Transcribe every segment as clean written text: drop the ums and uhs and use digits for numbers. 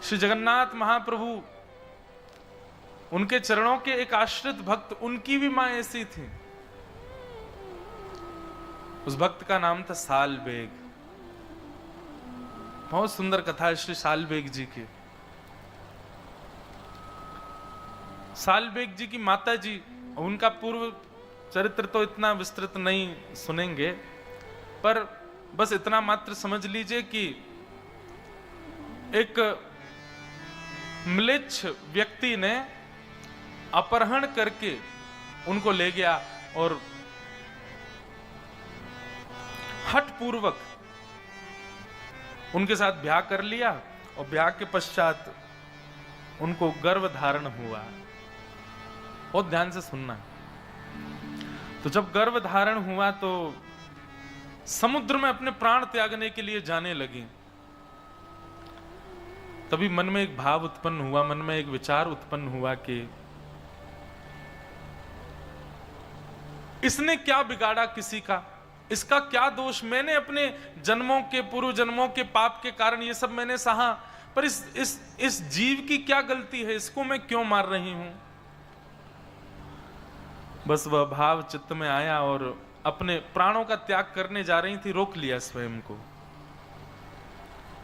श्री जगन्नाथ महाप्रभु, उनके चरणों के एक आश्रित भक्त, उनकी भी मां ऐसी थी। उस भक्त का नाम था सालबेग। बहुत सुंदर कथा है श्री सालबेग जी की। सालबेग जी की माता जी, उनका पूर्व चरित्र तो इतना विस्तृत नहीं सुनेंगे, पर बस इतना मात्र समझ लीजिए कि एक म्लेच्छ व्यक्ति ने अपहरण करके उनको ले गया और हठपूर्वक उनके साथ ब्याह कर लिया, और ब्याह के पश्चात उनको गर्भ धारण हुआ। बहुत ध्यान से सुनना। तो जब गर्भ धारण हुआ तो समुद्र में अपने प्राण त्यागने के लिए जाने लगी। तभी मन में एक भाव उत्पन्न हुआ, मन में एक विचार उत्पन्न हुआ कि इसने क्या बिगाड़ा किसी का, इसका क्या दोष, मैंने अपने जन्मों के, पूर्व जन्मों के पाप के कारण ये सब मैंने सहा, पर इस जीव की क्या गलती है, इसको मैं क्यों मार रही हूं। बस वह भाव चित्त में आया और अपने प्राणों का त्याग करने जा रही थी, रोक लिया स्वयं को।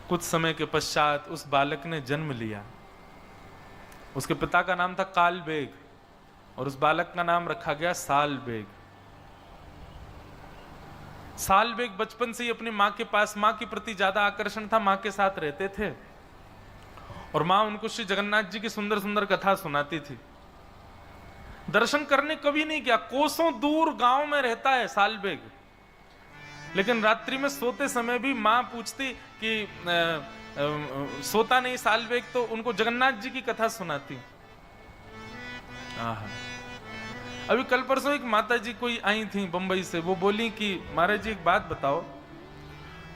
कुछ समय के पश्चात उस बालक ने जन्म लिया। उसके पिता का नाम था कालबेग और उस बालक का नाम रखा गया सालबेग। सालबेग बचपन से ही अपनी मां के पास, मां के प्रति ज्यादा आकर्षण था, मां के साथ रहते थे और मां उनको श्री जगन्नाथ जी की सुंदर सुंदर कथा सुनाती थी। दर्शन करने कभी नहीं गया, कोसों दूर गांव में रहता है सालबेग, लेकिन रात्रि में सोते समय भी मां पूछती कि सोता नहीं सालबेग, तो उनको जगन्नाथ जी की कथा सुनाती। अभी कल परसों एक माता जी कोई आई थी बंबई से, वो बोली कि महाराज जी एक बात बताओ,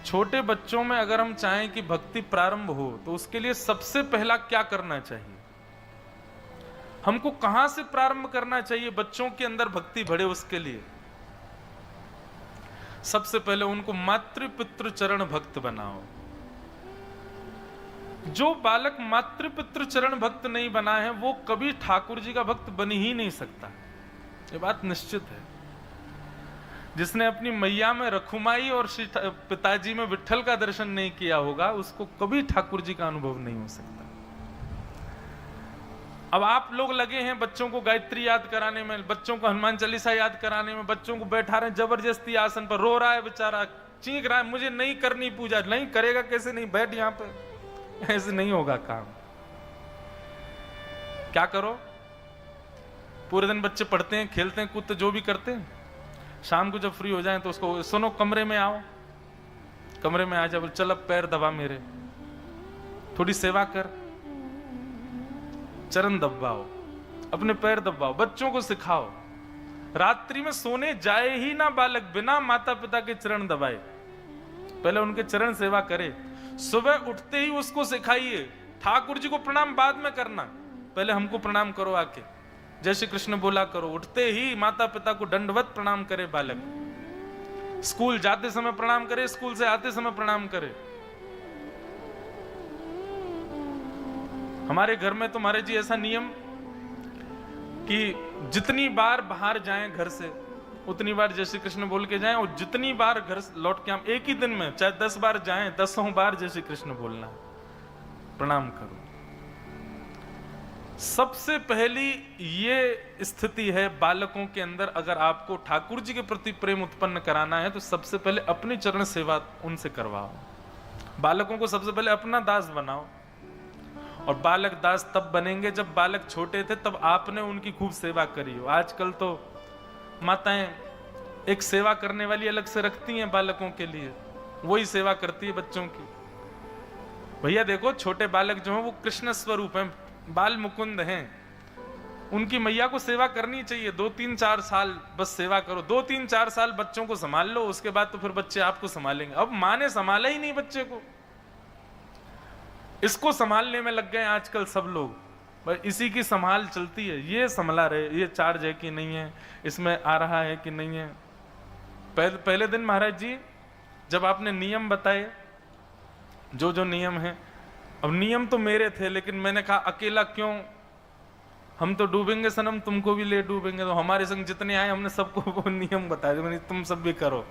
छोटे बच्चों में अगर हम चाहें कि भक्ति प्रारंभ हो तो उसके लिए सबसे पहला क्या करना चाहिए, हमको कहां से प्रारंभ करना चाहिए बच्चों के अंदर भक्ति बढ़े उसके लिए। सबसे पहले उनको मातृ पितृ चरण भक्त बनाओ। जो बालक मातृ पितृ चरण भक्त नहीं बना है वो कभी ठाकुर जी का भक्त बन ही नहीं सकता, ये बात निश्चित है। जिसने अपनी मैया में रखुमाई और श्री पिताजी में विट्ठल का दर्शन नहीं किया होगा उसको कभी ठाकुर जी का अनुभव नहीं हो सकता। अब आप लोग लगे हैं बच्चों को गायत्री याद कराने में, बच्चों को हनुमान चालीसा याद कराने में, बच्चों को बैठा रहे जबरदस्ती आसन पर, रो रहा है बेचारा, चीख रहा है मुझे नहीं करनी पूजा, नहीं करेगा कैसे नहीं, बैठ यहां पे, ऐसे नहीं होगा काम। क्या करो, पूरे दिन बच्चे पढ़ते हैं, खेलते हैं, कूदते, जो भी करते हैं, शाम को जब फ्री हो जाए तो उसको सुनो कमरे में आओ, कमरे में आ जा, चल अब पैर दबा मेरे, थोड़ी सेवा कर, चरण दबाओ, अपने पैर दबाओ, बच्चों को सिखाओ। रात्रि में सोने जाए ही ना बालक बिना माता पिता के चरण दबाए, पहले उनके चरण सेवा करे। सुबह उठते ही उसको सिखाइए, ठाकुर जी को प्रणाम बाद में करना, पहले हमको प्रणाम करो आके, जय श्री कृष्ण बोला करो। उठते ही माता पिता को दंडवत प्रणाम करे बालक, स्कूल जाते समय प्रणाम करे, स्कूल से आते समय प्रणाम करे। हमारे घर में तो महाराज जी ऐसा नियम कि जितनी बार बाहर जाएं घर से उतनी बार जय श्री कृष्ण बोल के जाएं, और जितनी बार घर लौट के हम एक ही दिन में चाहे 10 बार जाएं, 10 बार जय श्री कृष्ण बोलना, प्रणाम करो। सबसे पहली ये स्थिति है बालकों के अंदर, अगर आपको ठाकुर जी के प्रति प्रेम उत्पन्न कराना है तो सबसे पहले अपनी चरण सेवा उनसे करवाओ। बालकों को सबसे पहले अपना दास बनाओ, और बालक दास तब बनेंगे जब बालक छोटे थे तब आपने उनकी खूब सेवा करी हो। आजकल तो माताएं एक सेवा करने वाली अलग से रखती हैं बालकों के लिए, वही सेवा करती है बच्चों की। भैया देखो छोटे बालक जो हैं वो कृष्ण स्वरूप हैं, बाल मुकुंद हैं, उनकी मैया को सेवा करनी चाहिए। 2-3-4 साल बस सेवा करो, 2-3-4 साल बच्चों को संभाल लो, उसके बाद तो फिर बच्चे आपको संभालेंगे। अब माँ ने संभाला ही नहीं बच्चे को, इसको संभालने में लग गए आजकल सब लोग, बस इसी की संभाल चलती है, ये संभला रहे, ये चार्ज है कि नहीं है, इसमें आ रहा है कि नहीं है। पहले दिन महाराज जी जब आपने नियम बताए, जो जो नियम है, अब नियम तो मेरे थे, लेकिन मैंने कहा अकेला क्यों, हम तो डूबेंगे सनम, तुमको भी ले डूबेंगे, तो हमारे संग जितने आए हमने सबको वो नियम बताया, मैंने तुम सब भी करो।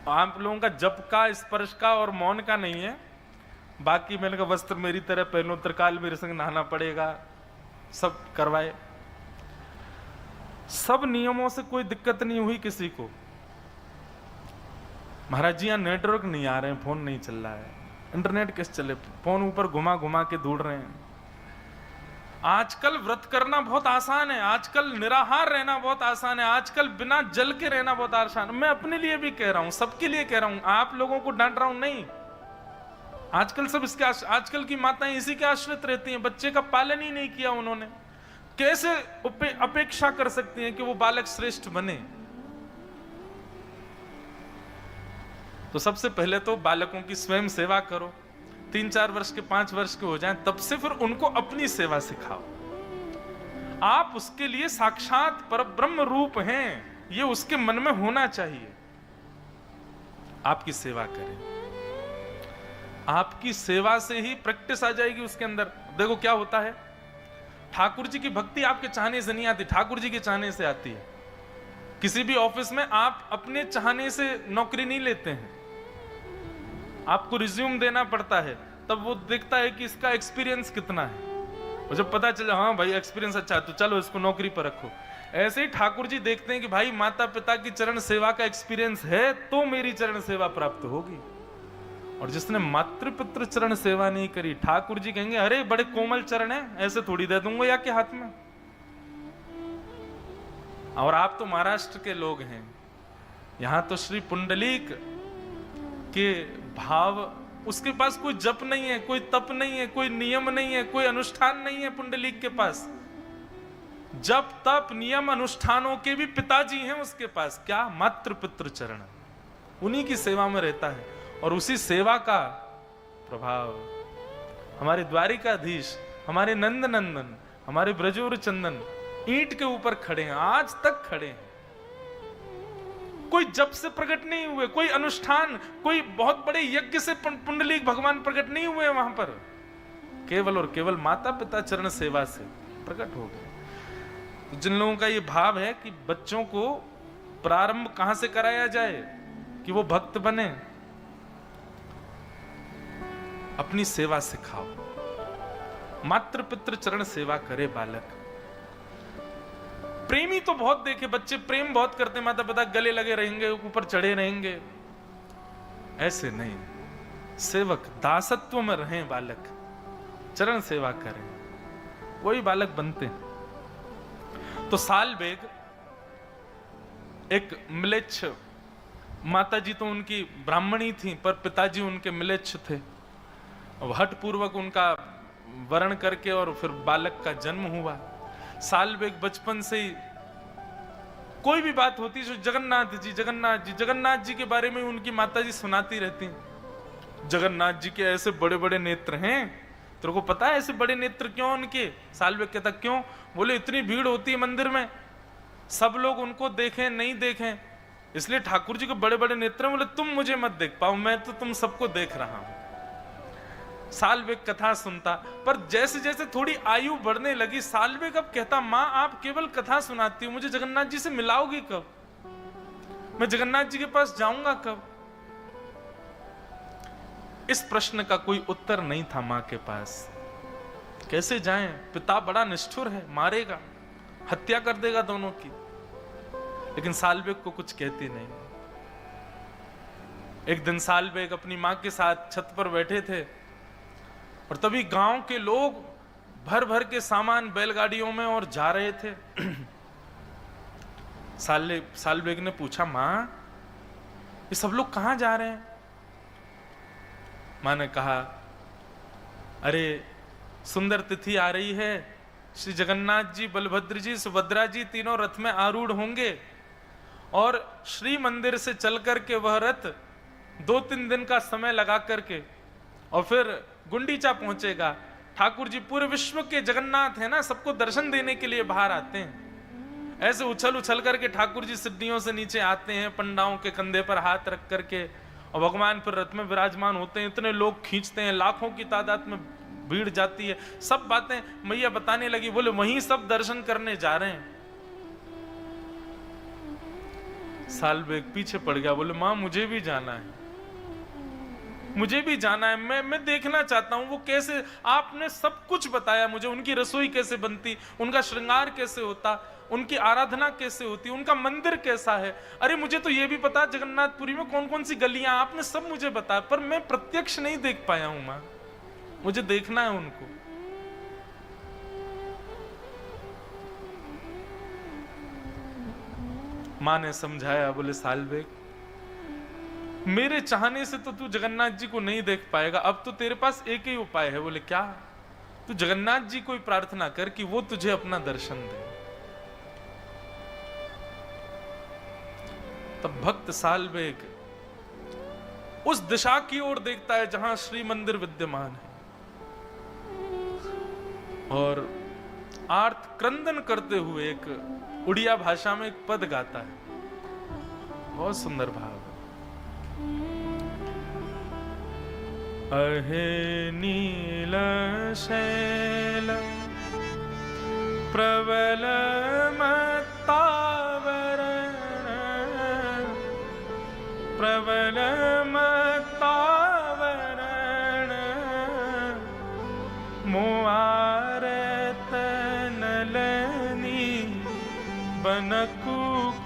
आप लोगों का जप का, स्पर्श का और मौन का नहीं है, बाकी मैंने कहा वस्त्र मेरी तरह पहनो, त्रिकाल मेरे संग नहाना पड़ेगा, सब करवाए। सब नियमों से कोई दिक्कत नहीं हुई किसी को। महाराज जी यहाँ नेटवर्क नहीं आ रहे हैं, फोन नहीं चल रहा है, इंटरनेट कैसे चले, फोन ऊपर घुमा घुमा के ढूंढ रहे हैं। आजकल व्रत करना बहुत आसान है, आजकल निराहार रहना बहुत आसान है, आजकल बिना जल के रहना बहुत आसान है। मैं अपने लिए भी कह रहा हूं, सबके लिए कह रहा हूं, आप लोगों को डांट रहा हूं नहीं। आजकल सब इसके आजकल की माताएं इसी के आश्रित रहती हैं, बच्चे का पालन ही नहीं किया उन्होंने, कैसे अपेक्षा कर सकती हैं कि वो बालक श्रेष्ठ बने। तो सबसे पहले तो बालकों की स्वयं सेवा करो, 3-4 वर्ष के 5 वर्ष के हो जाएं, तब से फिर उनको अपनी सेवा सिखाओ। आप उसके लिए साक्षात परब्रह्म रूप हैं, ये उसके मन में होना चाहिए। आपकी सेवा करें, आपकी सेवा से ही प्रैक्टिस आ जाएगी उसके अंदर। देखो क्या होता है, ठाकुर जी की भक्ति आपके चाहने से नहीं आती, ठाकुर जी के चाहने से आती है। किसी भी ऑफिस में आप अपने चाहने से नौकरी नहीं लेते हैं, आपको रिज्यूम देना पड़ता है, तब वो देखता है कि इसका एक्सपीरियंस कितना है, और जब पता चला हाँ भाई एक्सपीरियंस अच्छा है तो चलो इसको नौकरी पर रखो। ऐसे ही ठाकुर जी देखते हैं कि भाई माता पिता की चरण सेवा का एक्सपीरियंस है तो मेरी चरण सेवा प्राप्त होगी, और जिसने मातृपितृ चरण सेवा नहीं करी, ठाकुर जी कहेंगे अरे बड़े कोमल चरण है, ऐसे थोड़ी दे दूंगा या के हाथ में। और आप तो महाराष्ट्र के लोग हैं, यहां तो श्री पुंडलीक के भाव, उसके पास कोई जप नहीं है, कोई तप नहीं है, कोई नियम नहीं है, कोई अनुष्ठान नहीं है। पुंडलीक के पास जप तप नियम अनुष्ठानों के भी पिताजी हैं उसके पास, क्या मातृ पितृ चरण, उन्हीं की सेवा में रहता है। और उसी सेवा का प्रभाव हमारे द्वारिकाधीश, हमारे नंद नंदन, हमारे ब्रजोर चंदन ईंट के ऊपर खड़े हैं, आज तक खड़े हैं। कोई जप से प्रकट नहीं हुए, कोई अनुष्ठान, कोई बहुत बड़े यज्ञ से पुंडलीक भगवान प्रकट नहीं हुए वहां पर, केवल और केवल माता पिता चरण सेवा से प्रकट हो गए। तो जिन लोगों का ये भाव है कि बच्चों को प्रारंभ कहां से कराया जाए कि वो भक्त बने, अपनी सेवा सिखाओ, मातृ पितृ चरण सेवा करे बालक। प्रेमी तो बहुत देखे बच्चे, प्रेम बहुत करते, माता पिता गले लगे रहेंगे, ऊपर चढ़े रहेंगे, ऐसे नहीं। सेवक दासत्व में रहें बालक, चरण सेवा करें, वही बालक बनते हैं। तो साल बेग एक म्लेच्छ, माता जी तो उनकी ब्राह्मणी थी पर पिताजी उनके म्लेच्छ थे, हठ पूर्वक उनका वर्ण करके और फिर बालक का जन्म हुआ। साल बेग बचपन से ही कोई भी बात होती है, जगन्नाथ जी जगन्नाथ जी जगन्नाथ जी के बारे में उनकी माता जी सुनाती रहती, जगन्नाथ जी के ऐसे बड़े बड़े नेत्र हैं, तेरे को पता है ऐसे बड़े नेत्र क्यों उनके? साल बेग कहता क्यों? बोले इतनी भीड़ होती है मंदिर में, सब लोग उनको देखें नहीं देखें, इसलिए ठाकुर जी के बड़े बड़े नेत्र हैं। बोले तुम मुझे मत देख पाओ, मैं तो तुम सबको देख रहा हूं। साल बेग कथा सुनता, पर जैसे जैसे थोड़ी आयु बढ़ने लगी, साल बेग अब कहता माँ आप केवल कथा सुनाती हो, मुझे जगन्नाथ जी से मिलाओगी कब? मैं जगन्नाथ जी के पास जाऊंगा कब? इस प्रश्न का कोई उत्तर नहीं था मां के पास। कैसे जाएं? पिता बड़ा निष्ठुर है, मारेगा, हत्या कर देगा दोनों की। लेकिन साल बेग को कुछ कहती नहीं। एक दिन साल बेग अपनी मां के साथ छत पर बैठे थे और तभी गांव के लोग भर भर के सामान बैलगाड़ियों में और जा रहे थे। साल बेग ने पूछा मां ये सब लोग कहां जा रहे हैं? मां ने कहा अरे सुंदर तिथि आ रही है, श्री जगन्नाथ जी बलभद्र जी सुभद्रा जी तीनों रथ में आरूढ़ होंगे और श्री मंदिर से चल करके वह रथ 2-3 दिन का समय लगा करके और फिर गुंडीचा पहुंचेगा। ठाकुर जी पूरे विश्व के जगन्नाथ है ना, सबको दर्शन देने के लिए बाहर आते हैं। ऐसे उछल उछल करके ठाकुर जी सीढ़ियों से नीचे आते हैं, पंडाओं के कंधे पर हाथ रख करके, और भगवान फिर रथ में विराजमान होते हैं। इतने लोग खींचते हैं, लाखों की तादाद में भीड़ जाती है, सब बातें मैया बताने लगी। बोले वहीं सब दर्शन करने जा रहे हैं। सालबेग पीछे पड़ गया, बोले माँ मुझे भी जाना है, मुझे भी जाना है, मैं देखना चाहता हूं वो कैसे, आपने सब कुछ बताया मुझे, उनकी रसोई कैसे बनती, उनका श्रृंगार कैसे होता, उनकी आराधना कैसे होती, उनका मंदिर कैसा है। अरे मुझे तो ये भी पता जगन्नाथपुरी में कौन कौन सी गलियां, आपने सब मुझे बताया, पर मैं प्रत्यक्ष नहीं देख पाया हूं मां, मुझे देखना है उनको। मां ने समझाया, बोले सालबेग मेरे चाहने से तो तू जगन्नाथ जी को नहीं देख पाएगा, अब तो तेरे पास एक ही उपाय है। बोले क्या? तू जगन्नाथ जी को प्रार्थना कर कि वो तुझे अपना दर्शन दे। तब भक्त सालबेग उस दिशा की ओर देखता है जहां श्री मंदिर विद्यमान है और आर्त क्रंदन करते हुए एक उड़िया भाषा में एक पद गाता है, बहुत सुंदर भाव। अहे नील शैल प्रबल मत्तावरण, प्रबल मत्तावरण, मोआरत नलनी बनकु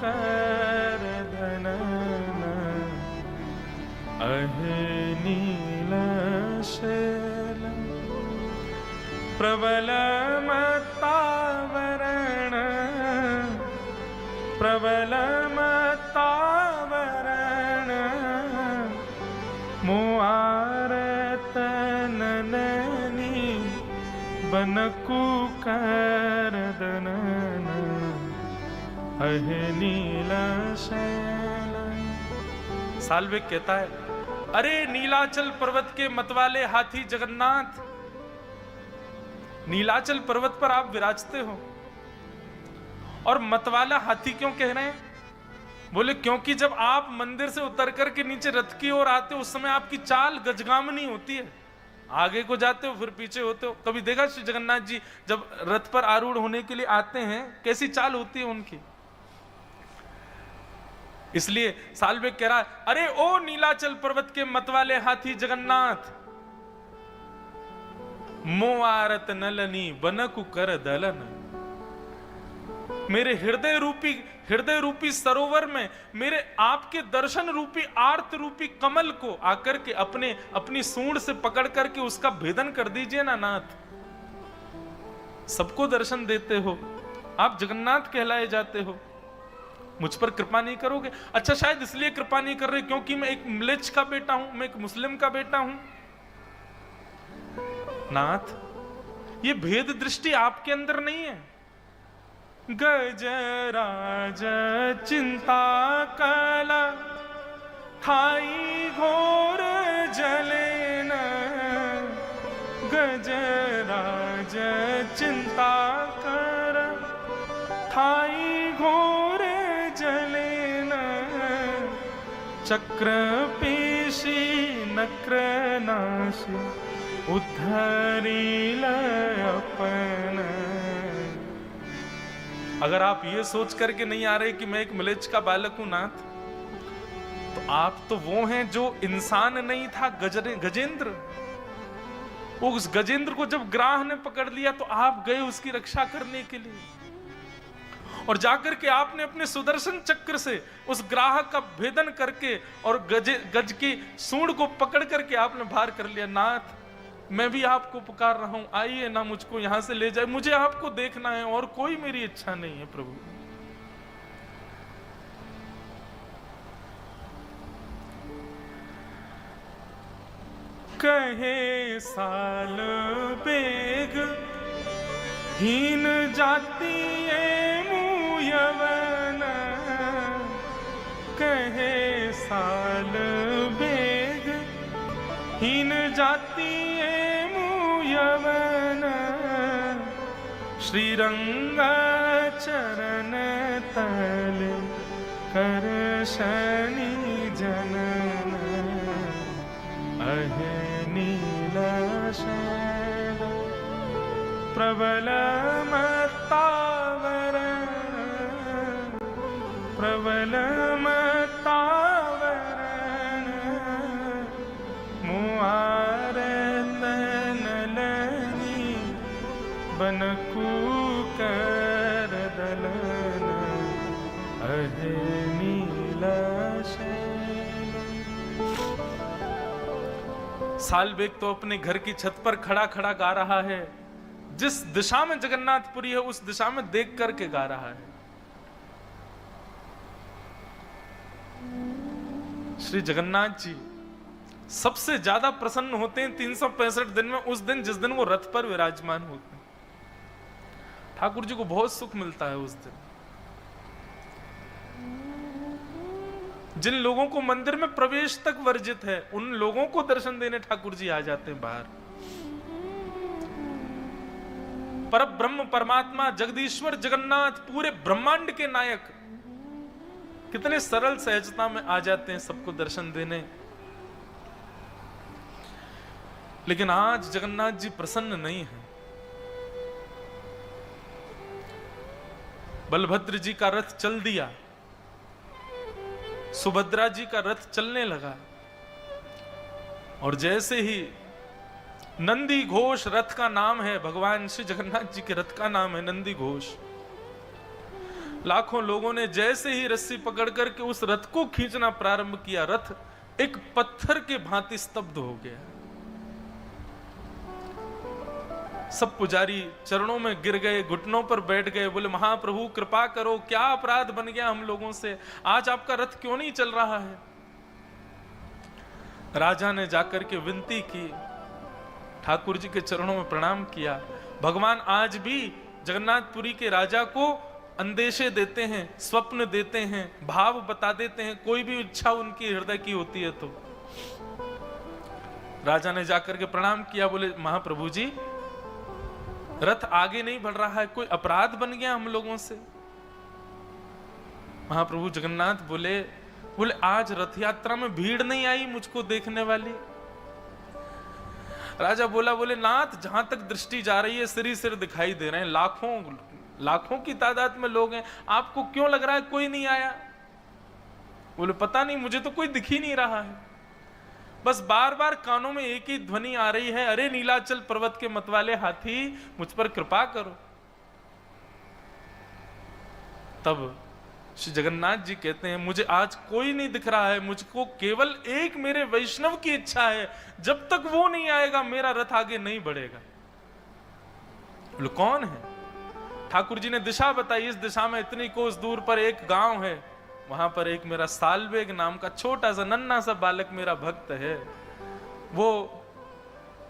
कर धनन। अहे प्रबल मत्तावरण, प्रबल मत्तावरण, मोआरत नलनी बनकु कर दनन। अहे नील शैल। सालबेग कहता है, अरे नीलाचल पर्वत के मतवाले हाथी जगन्नाथ, नीलाचल पर्वत पर आप विराजते हो और मतवाला हाथी क्यों कह रहे हैं? बोले क्योंकि जब आप मंदिर से उतर करके नीचे रथ की ओर आते हो उस समय आपकी चाल गजगामनी होती है, आगे को जाते हो फिर पीछे होते हो। कभी देखा श्री जगन्नाथ जी जब रथ पर आरूढ़ होने के लिए आते हैं कैसी चाल होती है उनकी? इसलिए सालबेग कह रहा है, अरे ओ नीलाचल पर्वत के मतवाले हाथी जगन्नाथ, मोआरत नलनी बनकु कर दलन। मेरे हृदय रूपी सरोवर में मेरे आपके दर्शन रूपी आर्त रूपी कमल को आकर के अपनी सूंड से पकड़ करके उसका भेदन कर दीजिए ना नाथ। सबको दर्शन देते हो, आप जगन्नाथ कहलाए जाते हो, मुझ पर कृपा नहीं करोगे? अच्छा शायद इसलिए कृपा नहीं कर रहे क्योंकि मैं एक म्लेच्छ का बेटा हूं, मैं एक मुस्लिम का बेटा हूं। नाथ ये भेद दृष्टि आपके अंदर नहीं है। गजराज चिंता कला थाई घोर जलेन, गजराज चिंता कर थाई घोर जलेन, चक्र पेशी नक्र नाशी उद्धरील अपन। अगर आप ये सोच करके नहीं आ रहे कि मैं एक म्लेच्छ का बालक हूं नाथ, तो आप तो वो हैं जो इंसान नहीं था, गजेंद्र। वो उस गजेंद्र को जब ग्राह ने पकड़ लिया तो आप गए उसकी रक्षा करने के लिए, और जाकर के आपने अपने सुदर्शन चक्र से उस ग्राह का भेदन करके और गज की सूंड को पकड़ करके आपने बाहर कर लिया। नाथ मैं भी आपको पुकार रहा हूं, आइए ना मुझको यहां से ले जाए, मुझे आपको देखना है और कोई मेरी इच्छा नहीं है प्रभु। कहे सालबेग हीन जाति यवन, कहे सालबेग हीन जाति यवन, श्रीरंग चरण तल कर शनि जनन। अहे नील शैल प्रबलमतावर प्रबलमतावरण मुआर तनलनी बनकूकर दलन अहे नीला सालबेग तो अपने घर की छत पर खड़ा खड़ा गा रहा है। जिस दिशा में जगन्नाथपुरी है उस दिशा में देख करके गा रहा है। श्री जगन्नाथ जी सबसे ज्यादा प्रसन्न होते हैं 365 दिन में उस दिन जिस दिन वो रथ पर विराजमान होते हैं। ठाकुर जी को बहुत सुख मिलता है उस दिन। जिन लोगों को मंदिर में प्रवेश तक वर्जित है उन लोगों को दर्शन देने ठाकुर जी आ जाते हैं बाहर। पर ब्रह्म परमात्मा जगदीश्वर जगन्नाथ पूरे ब्रह्मांड के नायक कितने सरल सहजता में आ जाते हैं सबको दर्शन देने। लेकिन आज जगन्नाथ जी प्रसन्न नहीं है। बलभद्र जी का रथ चल दिया, सुभद्रा जी का रथ चलने लगा और जैसे ही नंदी घोष रथ का नाम है, भगवान श्री जगन्नाथ जी के रथ का नाम है नंदी घोष। लाखों लोगों ने जैसे ही रस्सी पकड़ करके उस रथ को खींचना प्रारंभ किया, रथ एक पत्थर के भांति स्तब्ध हो गया। सब पुजारी चरणों में गिर गए, घुटनों पर बैठ गए, बोले महाप्रभु कृपा करो, क्या अपराध बन गया हम लोगों से, आज आपका रथ क्यों नहीं चल रहा है। राजा ने जाकर के विनती की, ठाकुर जी के चरणों में प्रणाम किया। भगवान आज भी जगन्नाथपुरी के राजा को अंदेशे देते हैं, स्वप्न देते हैं, भाव बता देते हैं, कोई भी इच्छा उनकी हृदय की होती है तो। राजा ने जाकर के प्रणाम किया, बोले महाप्रभु जी रथ आगे नहीं बढ़ रहा है, कोई अपराध बन गया हम लोगों से। महाप्रभु जगन्नाथ बोले आज रथ यात्रा में भीड़ नहीं आई मुझको देखने वाली। राजा बोले नाथ जहां तक दृष्टि जा रही है सिर ही सिर दिखाई दे रहे हैं, लाखों की तादाद में लोग हैं, आपको क्यों लग रहा है कोई नहीं आया। बोले पता नहीं, मुझे तो कोई दिख ही नहीं रहा है, बस बार बार कानों में एक ही ध्वनि आ रही है, अरे नीलाचल पर्वत के मतवाले हाथी मुझ पर कृपा करो। तब श्री जगन्नाथ जी कहते हैं मुझे आज कोई नहीं दिख रहा है, मुझको केवल एक मेरे वैष्णव की इच्छा है, जब तक वो नहीं आएगा मेरा रथ आगे नहीं बढ़ेगा। बोले कौन है। ठाकुर जी ने दिशा बताई, इस दिशा में इतनी कोस दूर पर एक गांव है, वहां पर एक मेरा सालबेग नाम का छोटा सा नन्हा सा बालक मेरा भक्त है, वो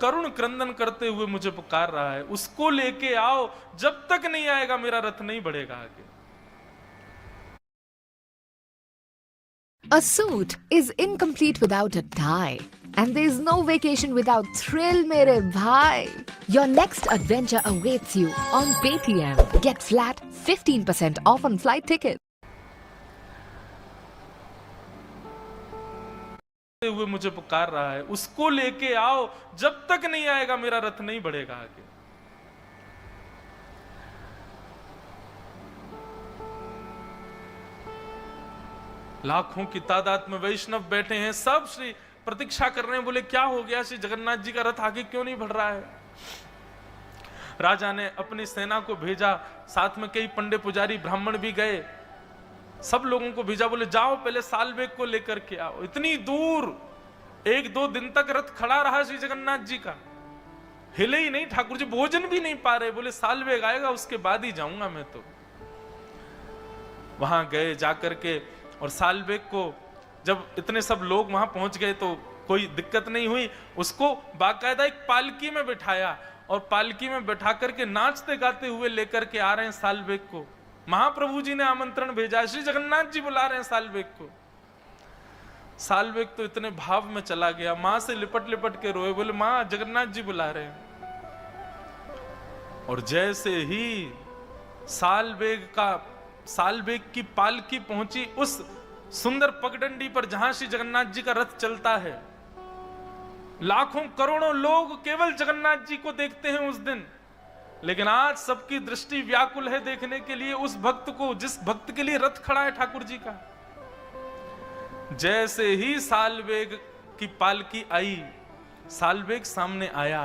करुण क्रंदन करते हुए मुझे पुकार रहा है, उसको लेके आओ, जब तक नहीं आएगा मेरा रथ नहीं बढ़ेगा आगे। A suit is incomplete without a tie. And there's no vacation without thrill, mere bhai. Your next adventure awaits you on Paytm. Get flat 15% off on flight tickets. हुए मुझे पुकार रहा है, उसको लेके आओ, जब तक नहीं आएगा मेरा रथ नहीं बढ़ेगा आगे। लाखों की तादाद में वैष्णव बैठे हैं, सब श्री प्रतीक्षा कर रहे हैं, बोले क्या हो गया, श्री जगन्नाथ जी का रथ आगे क्यों नहीं बढ़ रहा है। राजा ने अपनी सेना को भेजा, साथ में कई पंडे पुजारी ब्राह्मण भी गए, सब लोगों को भेजा, बोले जाओ पहले सालबेग को लेकर के आओ। इतनी दूर 1-2 दिन तक रथ खड़ा रहा श्री जगन्नाथ जी का, हिले ही नहीं, ठाकुर जी भोजन भी नहीं पा रहे, बोले सालबेग आएगा उसके बाद ही जाऊंगा मैं तो। वहां गए जाकर के, और सालबेग को जब इतने सब लोग वहां पहुंच गए तो कोई दिक्कत नहीं हुई, उसको बाकायदा एक पालकी में बिठाया और पालकी में बैठा करके नाचते गाते हुए लेकर के आ रहे हैं सालबेग को। महाप्रभु जी ने आमंत्रण भेजा, श्री जगन्नाथ जी बुला रहे हैं सालबेग को। सालबेग तो इतने भाव में चला गया, मां से लिपट लिपट के रोए, बोले मां जगन्नाथ जी बुला रहे हैं। और जैसे ही सालबेग की पालकी पहुंची उस सुंदर पगडंडी पर जहां श्री जगन्नाथ जी का रथ चलता है, लाखों करोड़ों लोग केवल जगन्नाथ जी को देखते हैं उस दिन। लेकिन आज सबकी दृष्टि व्याकुल है देखने के लिए उस भक्त को, जिस भक्त के लिए रथ खड़ा है ठाकुर जी का। जैसे ही सालवेग की पालकी आई, सालवेग सामने आया,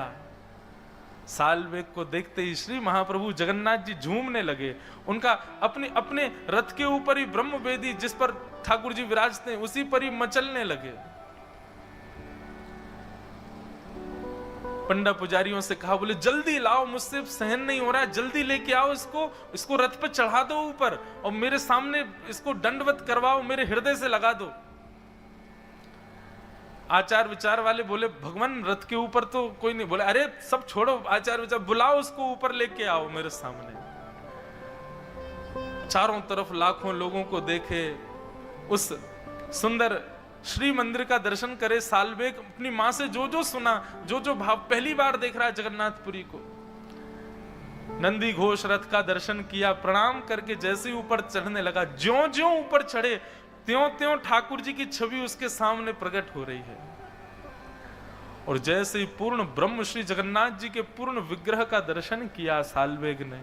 सालवेग को देखते ही श्री महाप्रभु जगन्नाथ जी झूमने लगे। उनका अपने अपने रथ के ऊपर ही ब्रह्म वेदी जिस पर ठाकुर जी विराजते हैं उसी पर ही मचलने लगे। पंडा पुजारियों से कहा, बोले जल्दी लाओ, मुझसे सहन नहीं हो रहा है, जल्दी लेके आओ इसको रथ पे चढ़ा दो ऊपर और मेरे सामने इसको दंडवत करवाओ, मेरे हृदय से लगा दो। आचार विचार वाले बोले, भगवान रथ के ऊपर तो कोई नहीं। बोले अरे सब छोड़ो आचार विचार, बुलाओ उसको ऊपर लेके आओ मेरे सामने। चारों तरफ लाखों लोगों को देखे, उस सुंदर श्री मंदिर का दर्शन करे सालवेग, अपनी मां से जो जो सुना, जो जो भाव, पहली बार देख रहा है जगन्नाथपुरी को। नंदी घोष रथ का दर्शन किया, प्रणाम करके जैसे ही ऊपर चढ़ने लगा, ज्यों ज्यों ऊपर चढ़े त्यों त्यों ठाकुर जी की छवि उसके सामने प्रकट हो रही है। और जैसे ही पूर्ण ब्रह्म श्री जगन्नाथ जी के पूर्ण विग्रह का दर्शन किया सालवेग ने,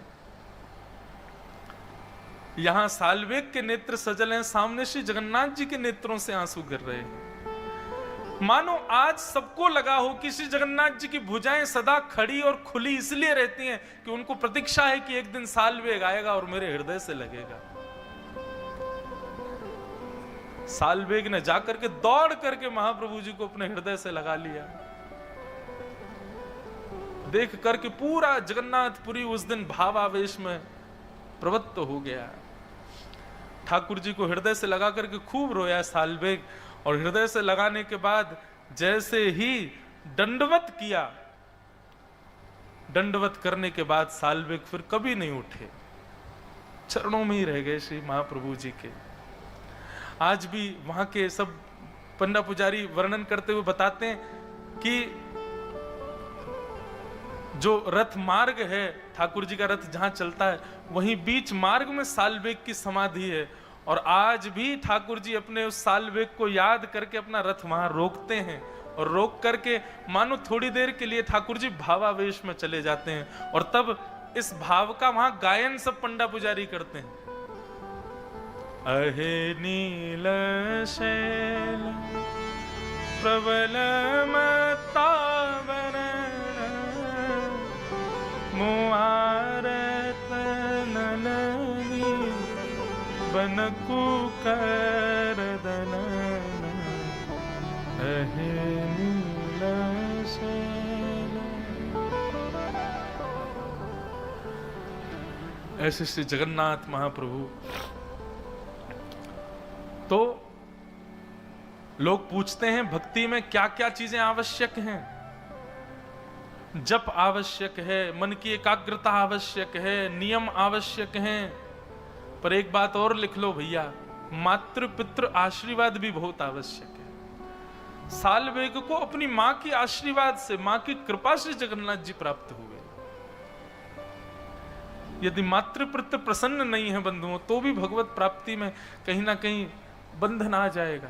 यहां सालवेग के नेत्र सजल हैं, सामने श्री जगन्नाथ जी के नेत्रों से आंसू गिर रहे हैं। मानो आज सबको लगा हो कि श्री जगन्नाथ जी की भुजाएं सदा खड़ी और खुली इसलिए रहती हैं कि उनको प्रतीक्षा है कि एक दिन सालवेग आएगा और मेरे हृदय से लगेगा। सालवेग ने जाकर के दौड़ करके महाप्रभु जी को अपने हृदय से लगा लिया। देख करके पूरा जगन्नाथपुरी उस दिन भावावेश में प्रवृत्त हो गया। ठाकुर जी को हृदय से लगा करके खूब रोया सालवेग, और हृदय से लगाने के बाद जैसे ही दंडवत किया, दंडवत करने के बाद सालवेग फिर कभी नहीं उठे, चरणों में ही रह गए श्री महाप्रभु जी के। आज भी वहां के सब पंडा पुजारी वर्णन करते हुए बताते हैं कि जो रथ मार्ग है, ठाकुर जी का रथ जहां चलता है, वहीं बीच मार्ग में सालवेग की समाधि है। और आज भी ठाकुर जी अपने उस सालवेग को याद करके अपना रथ वहां रोकते हैं, और रोक करके मानो थोड़ी देर के लिए ठाकुर जी भावावेश में चले जाते हैं, और तब इस भाव का वहां गायन सब पंडा पुजारी करते हैं। अहे नील शैल प्रबल मतावन मुआरत नलनी बनकु करदनन अहे नील शैल। ऐसे श्री जगन्नाथ महाप्रभु। तो लोग पूछते हैं भक्ति में क्या क्या चीजें आवश्यक हैं। जप आवश्यक है, मन की एकाग्रता आवश्यक है, नियम आवश्यक हैं, पर एक बात और लिख लो भैया, मातृ पितृ आशीर्वाद भी बहुत आवश्यक है। सालवेग को अपनी मां की आशीर्वाद से, मां की कृपा से जगन्नाथ जी प्राप्त हुए। यदि मातृ पितृ प्रसन्न नहीं है बंधुओं, तो भी भगवत प्राप्ति में कहीं ना कहीं बंधन आ जाएगा।